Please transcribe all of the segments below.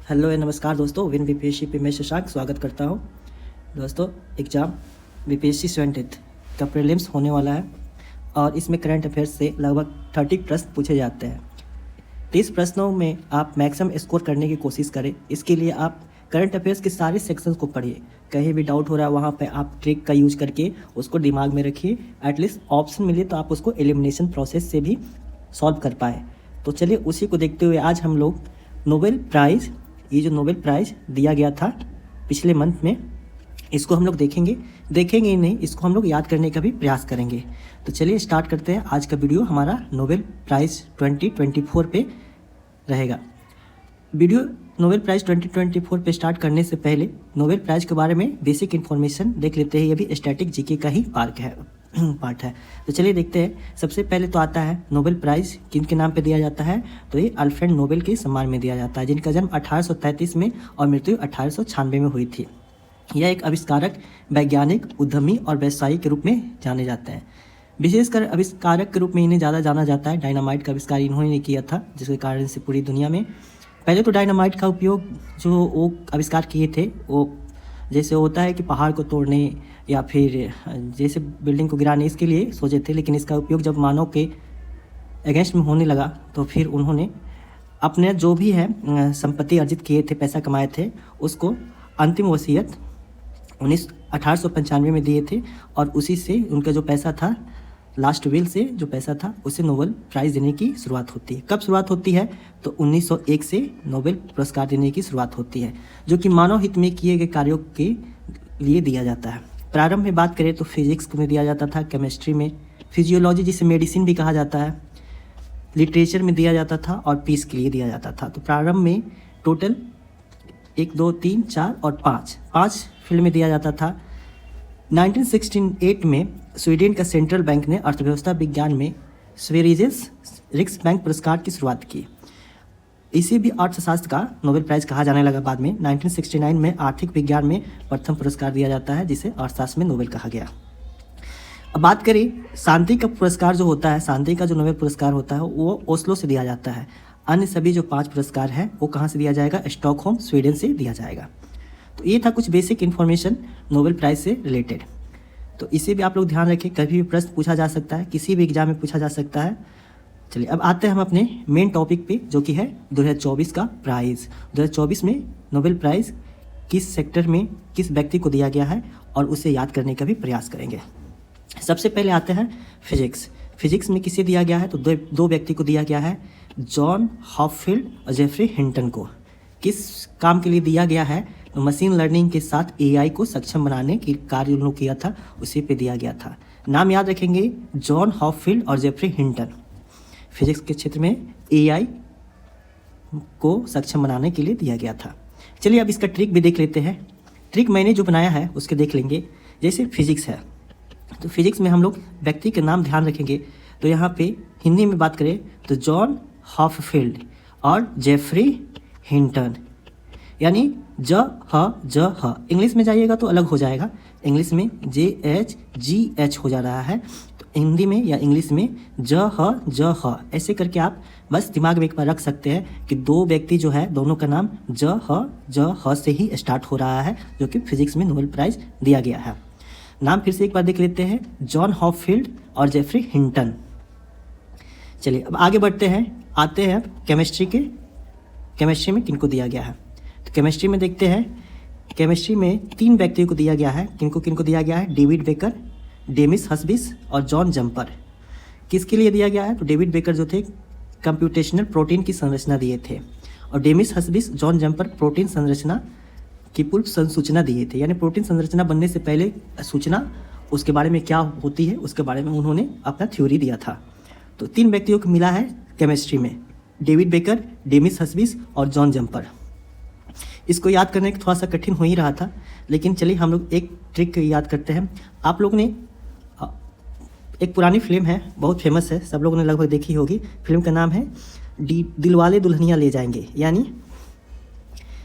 Hello नमस्कार दोस्तों, win BPSC पे मैं शशांक स्वागत करता हूं। दोस्तों, एग्ज़ाम बीपीएससी 78 का प्रीलिम्स होने वाला है और इसमें करंट अफेयर्स से लगभग 30 प्रश्न पूछे जाते हैं। 30 प्रश्नों में आप मैक्सिमम स्कोर करने की कोशिश करें। इसके लिए आप करंट अफेयर्स के सारे सेक्शंस को पढ़िए। कहीं भी डाउट हो रहा है वहाँ पे आप ट्रिक का यूज करके उसको दिमाग में रखिए। एटलीस्ट ऑप्शन मिले तो आप उसको एलिमिनेशन प्रोसेस से भी सॉल्व कर पाए। तो चलिए उसी को देखते हुए आज हम लोग नोबेल प्राइज़, ये जो नोबेल प्राइज़ दिया गया था पिछले मंथ में, इसको हम लोग देखेंगे ही नहीं, इसको हम लोग याद करने का भी प्रयास करेंगे। तो चलिए स्टार्ट करते हैं। आज का वीडियो हमारा नोबेल प्राइज़ 2024 पे रहेगा। वीडियो नोबेल प्राइज़ 2024 पे स्टार्ट करने से पहले नोबेल प्राइज़ के बारे में बेसिक इन्फॉर्मेशन देख लेते हैं। ये भी स्टैटिक जीके का ही पार्ट है। तो चलिए देखते हैं। सबसे पहले तो आता है नोबेल प्राइज़ किन के नाम पे दिया जाता है। तो ये अल्फ्रेड नोबेल के सम्मान में दिया जाता है, जिनका जन्म 1833 में और मृत्यु 1896 में हुई थी। यह एक आविष्कारक, वैज्ञानिक, उद्यमी और व्यवसायी के रूप में जाने जाते हैं। विशेषकर आविष्कारक के रूप में इन्हें ज़्यादा जाना जाता है। डायनामाइट का आविष्कार इन्होंने किया था, जिसके कारण से पूरी दुनिया में पहले तो डायनामाइट का उपयोग जो वो आविष्कार किए थे, वो जैसे होता है कि पहाड़ को तोड़ने या फिर जैसे बिल्डिंग को गिराने, इसके लिए सोचे थे। लेकिन इसका उपयोग जब मानव के अगेंस्ट में होने लगा तो फिर उन्होंने अपने जो भी है संपत्ति अर्जित किए थे, पैसा कमाए थे, उसको अंतिम वसीयत 1895 में दिए थे। और उसी से उनका जो पैसा था, लास्ट विल से जो पैसा था, उसे नोबेल प्राइज़ देने की शुरुआत होती है। कब शुरुआत होती है? तो 1901 से नोबेल पुरस्कार देने की शुरुआत होती है, जो कि मानव हित में किए गए कार्यों के लिए दिया जाता है। प्रारंभ में बात करें तो फिजिक्स में दिया जाता था, केमिस्ट्री में, फिजियोलॉजी जिसे मेडिसिन भी कहा जाता है, लिटरेचर में दिया जाता था और पीस के लिए दिया जाता था। तो प्रारंभ में टोटल 1, 2, 3, 4 और 5 फील्ड में दिया जाता था। 1968 में स्वीडन का सेंट्रल बैंक ने अर्थव्यवस्था विज्ञान में स्वेरिजेस रिक्सबैंक पुरस्कार की शुरुआत की। इसे भी अर्थशास्त्र का नोबेल प्राइज़ कहा जाने लगा बाद में। 1969 में आर्थिक विज्ञान में प्रथम पुरस्कार दिया जाता है, जिसे अर्थशास्त्र में नोबेल कहा गया। अब बात करें शांति का पुरस्कार जो होता है, शांति का जो नोबेल पुरस्कार होता है वो ओस्लो से दिया जाता है। अन्य सभी जो 5 पुरस्कार हैं वो कहाँ से दिया जाएगा? स्टॉकहोम, स्वीडन से दिया जाएगा। तो ये था कुछ बेसिक इन्फॉर्मेशन नोबेल प्राइज़ से रिलेटेड। तो इसे भी आप लोग ध्यान रखें, कभी भी प्रश्न पूछा जा सकता है, किसी भी एग्जाम में पूछा जा सकता है। चलिए अब आते हैं हम अपने मेन टॉपिक पे, जो कि है 2024 का प्राइज़। 2024 में नोबेल प्राइज़ किस सेक्टर में किस व्यक्ति को दिया गया है और उसे याद करने का भी प्रयास करेंगे। सबसे पहले आते हैं फिजिक्स में किसे दिया गया है? तो दो व्यक्ति को दिया गया है, जॉन हॉपफील्ड और जेफरी हिंटन को। किस काम के लिए दिया गया है? तो मशीन लर्निंग के साथ एआई को सक्षम बनाने की कार्य उन्होंने किया था, उसी पे दिया गया था। नाम याद रखेंगे, जॉन हॉपफील्ड और जेफरी हिंटन। फिजिक्स के क्षेत्र में एआई को सक्षम बनाने के लिए दिया गया था। चलिए अब इसका ट्रिक भी देख लेते हैं। ट्रिक मैंने जो बनाया है उसके देख लेंगे। जैसे फिजिक्स है तो फिजिक्स में हम लोग व्यक्ति के नाम ध्यान रखेंगे। तो यहाँ पे हिंदी में बात करें तो जॉन हॉपफील्ड और जेफरी हिंटन, यानी ज। इंग्लिश में जाइएगा तो अलग हो जाएगा, इंग्लिश में JHGH हो जा रहा है। तो हिंदी में या इंग्लिश में ज। ऐसे करके आप बस दिमाग में एक बार रख सकते हैं कि दो व्यक्ति जो है दोनों का नाम ज से ही स्टार्ट हो रहा है, जो कि फिजिक्स में नोबेल प्राइज़ दिया गया है। नाम फिर से एक बार देख लेते हैं, जॉन हॉपफील्ड और जेफरी हिंटन। चलिए अब आगे बढ़ते हैं, आते हैं केमिस्ट्री में किनको दिया गया है। तो केमिस्ट्री में देखते हैं, केमिस्ट्री में 3 व्यक्तियों को दिया गया है। किनको दिया गया है? डेविड बेकर, डेमिस हस्बिस और जॉन जम्पर। किसके लिए दिया गया है? तो डेविड बेकर जो थे कंप्यूटेशनल प्रोटीन की संरचना दिए थे, और डेमिस हस्बिस, जॉन जम्पर प्रोटीन संरचना की पूर्व संसूचना दिए थे। यानी प्रोटीन संरचना बनने से पहले सूचना, उसके बारे में क्या होती है उसके बारे में उन्होंने अपना थ्योरी दिया था। तो 3 व्यक्तियों को मिला है केमिस्ट्री में, डेविड बेकर, डेमिस हस्बिस और जॉन जम्पर। इसको याद करने का थोड़ा सा कठिन हो ही रहा था, लेकिन चलिए हम लोग एक ट्रिक याद करते हैं। आप लोग ने एक पुरानी फिल्म है, बहुत फेमस है, सब लोगों ने लगभग देखी होगी। फिल्म का नाम है दिलवाले दुल्हनिया ले जाएंगे,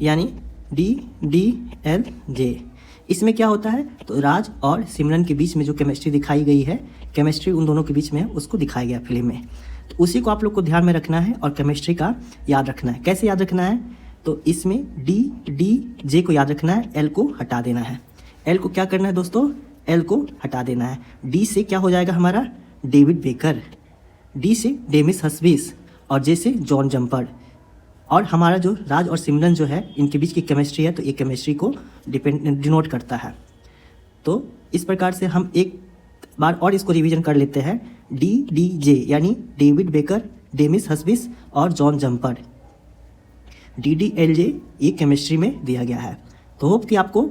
यानी DDLJ। इसमें क्या होता है? तो राज और सिमरन के बीच में जो केमिस्ट्री दिखाई गई है, केमिस्ट्री उन दोनों के बीच में है, उसको दिखाया गया फिल्म में। तो उसी को आप लोग को ध्यान में रखना है और केमिस्ट्री का याद रखना है। कैसे याद रखना है? तो इसमें डी डी जे को याद रखना है, एल को हटा देना है। एल को क्या करना है दोस्तों, एल को हटा देना है। डी से क्या हो जाएगा हमारा, डेविड बेकर, डी से डेमिस हस्बिस और जे से जॉन जम्पर। और हमारा जो राज और सिमरन जो है इनके बीच की केमिस्ट्री है, तो ये केमिस्ट्री को डिनोट करता है। तो इस प्रकार से हम एक बार और इसको रिवीजन कर लेते हैं। डी डी जे यानी डेविड बेकर, डेमिस हस्बिस और John jumper. D D L J ये केमिस्ट्री में दिया गया है। तो होप कि आपको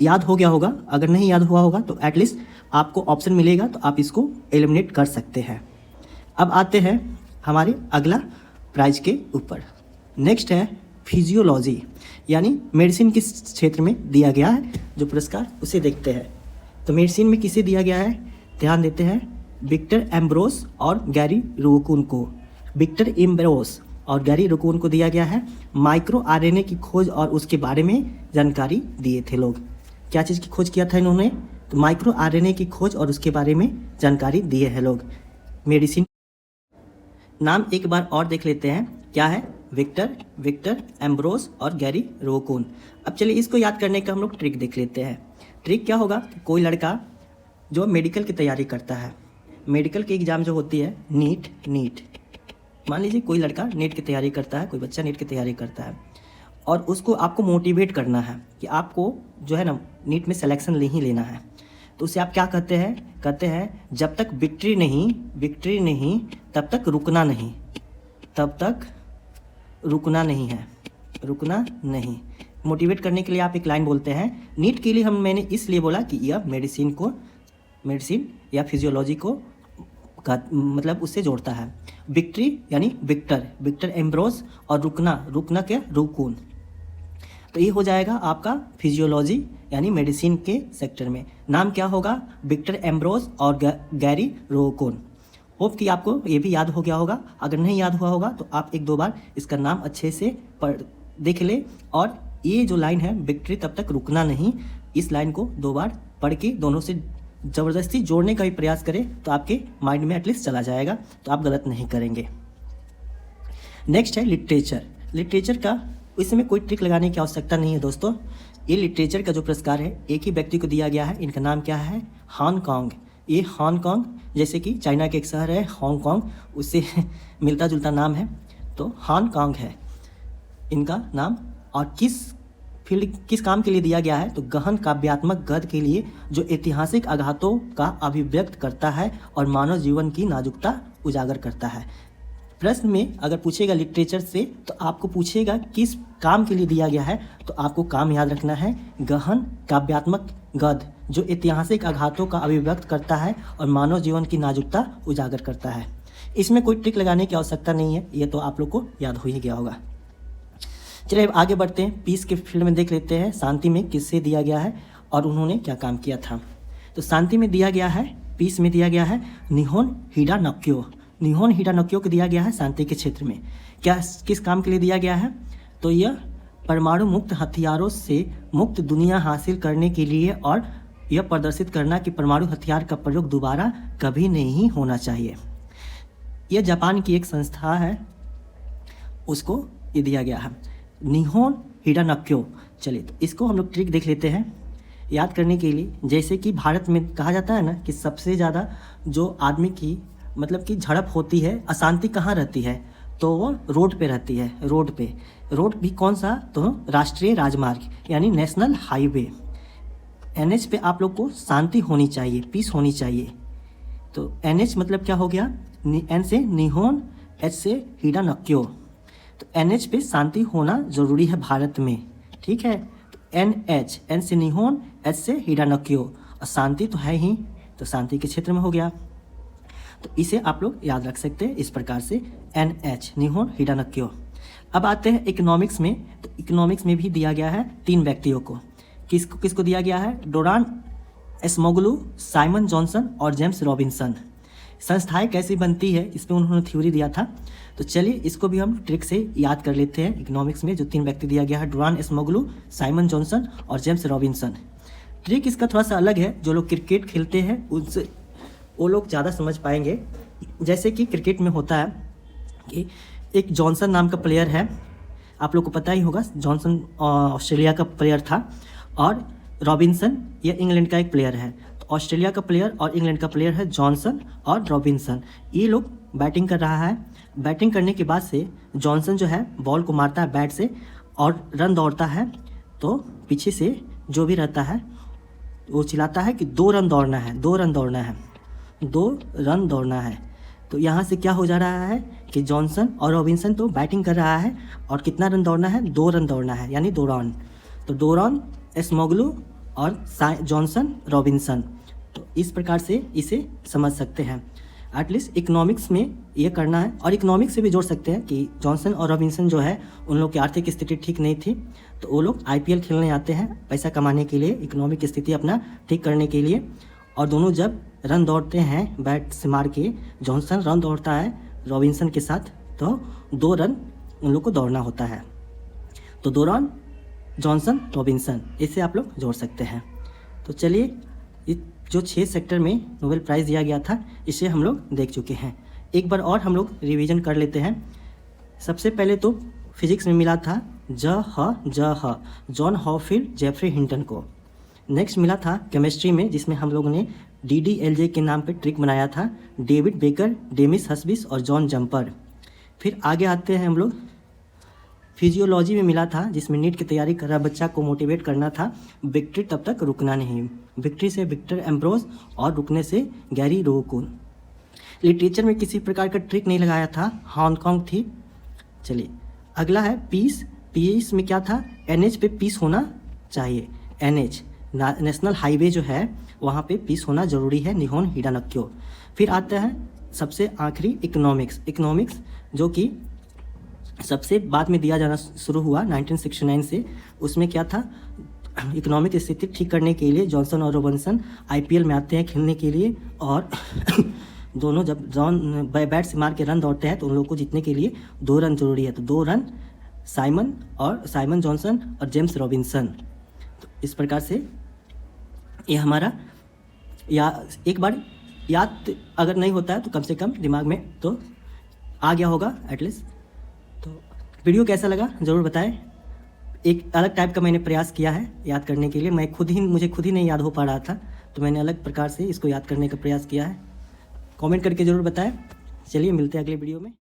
याद हो गया होगा। अगर नहीं याद हुआ होगा तो एटलीस्ट आपको ऑप्शन मिलेगा, तो आप इसको एलिमिनेट कर सकते हैं। अब आते हैं हमारे अगला प्राइज के ऊपर। नेक्स्ट है फिजियोलॉजी यानी मेडिसिन किस क्षेत्र में दिया गया है जो पुरस्कार, उसे देखते हैं। तो मेडिसिन में किसे दिया गया है, ध्यान देते हैं, विक्टर एम्ब्रोस और गैरी रोकुन को। विक्टर एम्ब्रोस और गैरी रोकुन को दिया गया है माइक्रो आरएनए की खोज और उसके बारे में जानकारी दिए थे लोग। क्या चीज़ की खोज किया था इन्होंने, तो माइक्रो आरएनए की खोज और उसके बारे में जानकारी दिए हैं लोग। मेडिसिन नाम एक बार और देख लेते हैं, क्या है, विक्टर एम्ब्रोस और गैरी रोकुन। अब चलिए इसको याद करने का हम लोग ट्रिक देख लेते हैं। ट्रिक क्या होगा, कोई लड़का जो मेडिकल की तैयारी करता है, मेडिकल की एग्ज़ाम जो होती है नीट, मान लीजिए कोई लड़का नीट की तैयारी करता है, कोई बच्चा नीट की तैयारी करता है और उसको आपको मोटिवेट करना है कि आपको जो है ना नीट में सिलेक्शन ले ही लेना है। तो उसे आप क्या कहते हैं, जब तक विक्ट्री नहीं तब तक रुकना नहीं। मोटिवेट करने के लिए आप एक लाइन बोलते हैं। नीट के लिए मैंने इसलिए बोला कि यह मेडिसिन या फिजियोलॉजी को मतलब उससे जोड़ता है। विक्ट्री यानी विक्टर एम्ब्रोस और रुकना क्या, रोकुन। तो ये हो जाएगा आपका फिजियोलॉजी यानी मेडिसिन के सेक्टर में। नाम क्या होगा, विक्टर एम्ब्रोस और गैरी रोकुन। होप कि आपको ये भी याद हो गया होगा। अगर नहीं याद हुआ होगा तो आप एक दो बार इसका नाम अच्छे से देख ले, और ये जो लाइन है विक्ट्री तब तक रुकना नहीं, इस लाइन को दो बार पढ़ के दोनों से ज़बरदस्ती जोड़ने का भी प्रयास करें तो आपके माइंड में एटलीस्ट चला जाएगा, तो आप गलत नहीं करेंगे। नेक्स्ट है लिटरेचर का, इसमें कोई ट्रिक लगाने की आवश्यकता नहीं है दोस्तों। ये लिटरेचर का जो पुरस्कार है एक ही व्यक्ति को दिया गया है। इनका नाम क्या है, हांगकांग। ये हांगकांग जैसे कि चाइना के एक शहर है हांगकांग, उससे मिलता जुलता नाम है, तो हांगकांग है इनका नाम। और किस काम के लिए दिया गया है, तो गहन काव्यात्मक गद्य के लिए जो ऐतिहासिक आघातों का अभिव्यक्त करता है और मानव जीवन की नाजुकता उजागर करता है। प्रश्न में अगर पूछेगा लिटरेचर से तो आपको पूछेगा किस काम के लिए दिया गया है, तो आपको काम याद रखना है, गहन काव्यात्मक गद्य जो ऐतिहासिक आघातों का अभिव्यक्त करता है और मानव जीवन की नाजुकता उजागर करता है। इसमें कोई ट्रिक लगाने की आवश्यकता नहीं है, ये तो आप लोग को याद हो ही गया होगा। चलिए अब आगे बढ़ते हैं, पीस के फील्ड में देख लेते हैं शांति में किससे दिया गया है और उन्होंने क्या काम किया था। तो शांति में दिया गया है, पीस में दिया गया है निहोन हिडानोक्यो को दिया गया है शांति के क्षेत्र में। किस काम के लिए दिया गया है, तो यह परमाणु मुक्त हथियारों से मुक्त दुनिया हासिल करने के लिए और यह प्रदर्शित करना कि परमाणु हथियार का प्रयोग दोबारा कभी नहीं होना चाहिए। यह जापान की एक संस्था है, उसको ये दिया गया है निहोन हिडानोक्यो। चलिए तो इसको हम लोग ट्रिक देख लेते हैं याद करने के लिए। जैसे कि भारत में कहा जाता है ना कि सबसे ज़्यादा जो आदमी की मतलब कि झड़प होती है, अशांति कहाँ रहती है, तो वो रोड पे रहती है। रोड भी कौन सा, तो राष्ट्रीय राजमार्ग यानी नेशनल हाईवे, NH पे आप लोग को शांति होनी चाहिए, पीस होनी चाहिए। तो NH मतलब क्या हो गया, N से निहोन, H से हिडानोक्यो। तो NH पे शांति होना ज़रूरी है भारत में, ठीक है। तो NH, N से निहोन, H से हिडानोक्यो, और शांति तो है ही, तो शांति के क्षेत्र में हो गया। तो इसे आप लोग याद रख सकते हैं इस प्रकार से, NH निहोन हिडानोक्यो। अब आते हैं इकोनॉमिक्स में। तो इकोनॉमिक्स में भी दिया गया है 3 व्यक्तियों को। किसको दिया गया है, डोरान एसमोगलू, साइमन जॉनसन और जेम्स रॉबिन्सन। संस्थाएं कैसी बनती है इस पर उन्होंने थ्योरी दिया था। तो चलिए इसको भी हम ट्रिक से याद कर लेते हैं। इकोनॉमिक्स में जो 3 व्यक्ति दिया गया है, डोरान एसमोगलू, साइमन जॉनसन और जेम्स रॉबिन्सन। ट्रिक इसका थोड़ा सा अलग है, जो लोग क्रिकेट खेलते हैं उनसे वो लोग ज़्यादा समझ पाएंगे। जैसे कि क्रिकेट में होता है कि एक जॉनसन नाम का प्लेयर है, आप लोग को पता ही होगा, जॉनसन ऑस्ट्रेलिया का प्लेयर था और रॉबिन्सन ये इंग्लैंड का एक प्लेयर है। तो ऑस्ट्रेलिया का प्लेयर और इंग्लैंड का प्लेयर है जॉनसन और रॉबिन्सन। ये लोग बैटिंग कर रहा है। बैटिंग करने के बाद से जॉनसन जो है बॉल को मारता है बैट से और रन दौड़ता है। तो पीछे से जो भी रहता है वो चिल्लाता है कि 2 रन दौड़ना है, 2 रन दौड़ना है, 2 रन दौड़ना है। तो यहाँ से क्या हो जा रहा है कि जॉनसन और रॉबिन्सन तो बैटिंग कर रहा है और कितना रन दौड़ना है, 2 रन दौड़ना है, यानी 2 रन। तो 2 रन एस्मोगलू और जॉनसन रॉबिन्सन। तो इस प्रकार से इसे समझ सकते हैं। एटलीस्ट इकोनॉमिक्स में ये करना है और इकोनॉमिक्स से भी जोड़ सकते हैं कि जॉनसन और रॉबिन्सन जो है उन लोग की आर्थिक स्थिति ठीक नहीं थी, तो वो लोग IPL खेलने आते हैं पैसा कमाने के लिए, इकोनॉमिक स्थिति अपना ठीक करने के लिए। और दोनों जब रन दौड़ते हैं बैट से मार के, जॉनसन रन दौड़ता है रॉबिन्सन के साथ, तो 2 रन उन लोग को दौड़ना होता है। तो 2 रन जॉनसन रॉबिन्सन, इसे आप लोग जोड़ सकते हैं। तो चलिए, जो 6 सेक्टर में नोबेल प्राइज़ दिया गया था इसे हम लोग देख चुके हैं। एक बार और हम लोग रिवीजन कर लेते हैं। सबसे पहले तो फिजिक्स में मिला था जॉन हॉफील्ड जेफरी हिंटन को। नेक्स्ट मिला था केमिस्ट्री में, जिसमें हम लोगों ने DDLJ के नाम पे ट्रिक बनाया था, डेविड बेकर, डेमिस हस्बिस और जॉन जंपर। फिर आगे आते हैं हम लोग फिजियोलॉजी में मिला था, जिसमें नीट की तैयारी कर रहा बच्चा को मोटिवेट करना था, विक्ट्री तब तक रुकना नहीं। विक्ट्री से विक्टर एम्ब्रोस और रुकने से गैरी रोकुन। लिटरेचर में किसी प्रकार का ट्रिक नहीं लगाया था, हांगकांग थी। चलिए अगला है पीस। पीस में क्या था, NH पे पीस होना चाहिए। NH नेशनल हाईवे जो है वहाँ पे पीस होना ज़रूरी है, निहोन हिडानक्यो। फिर आता है सबसे आखिरी इकोनॉमिक्स जो कि सबसे बाद में दिया जाना शुरू हुआ 1969 से। उसमें क्या था, इकोनॉमिक स्थिति ठीक करने के लिए जॉनसन और रॉबिन्सन IPL में आते हैं खेलने के लिए, और दोनों जब बैट से मार के रन दौड़ते हैं तो उन लोगों को जीतने के लिए 2 रन जरूरी है। तो 2 रन साइमन जॉनसन और जेम्स रॉबिन्सन। तो इस प्रकार से ये हमारा एक बार याद अगर नहीं होता है तो कम से कम दिमाग में तो आ गया होगा एटलीस्ट। तो वीडियो कैसा लगा ज़रूर बताएं। एक अलग टाइप का मैंने प्रयास किया है याद करने के लिए। मुझे खुद ही नहीं याद हो पा रहा था, तो मैंने अलग प्रकार से इसको याद करने का प्रयास किया है। कमेंट करके ज़रूर बताएं। चलिए मिलते हैं अगले वीडियो में।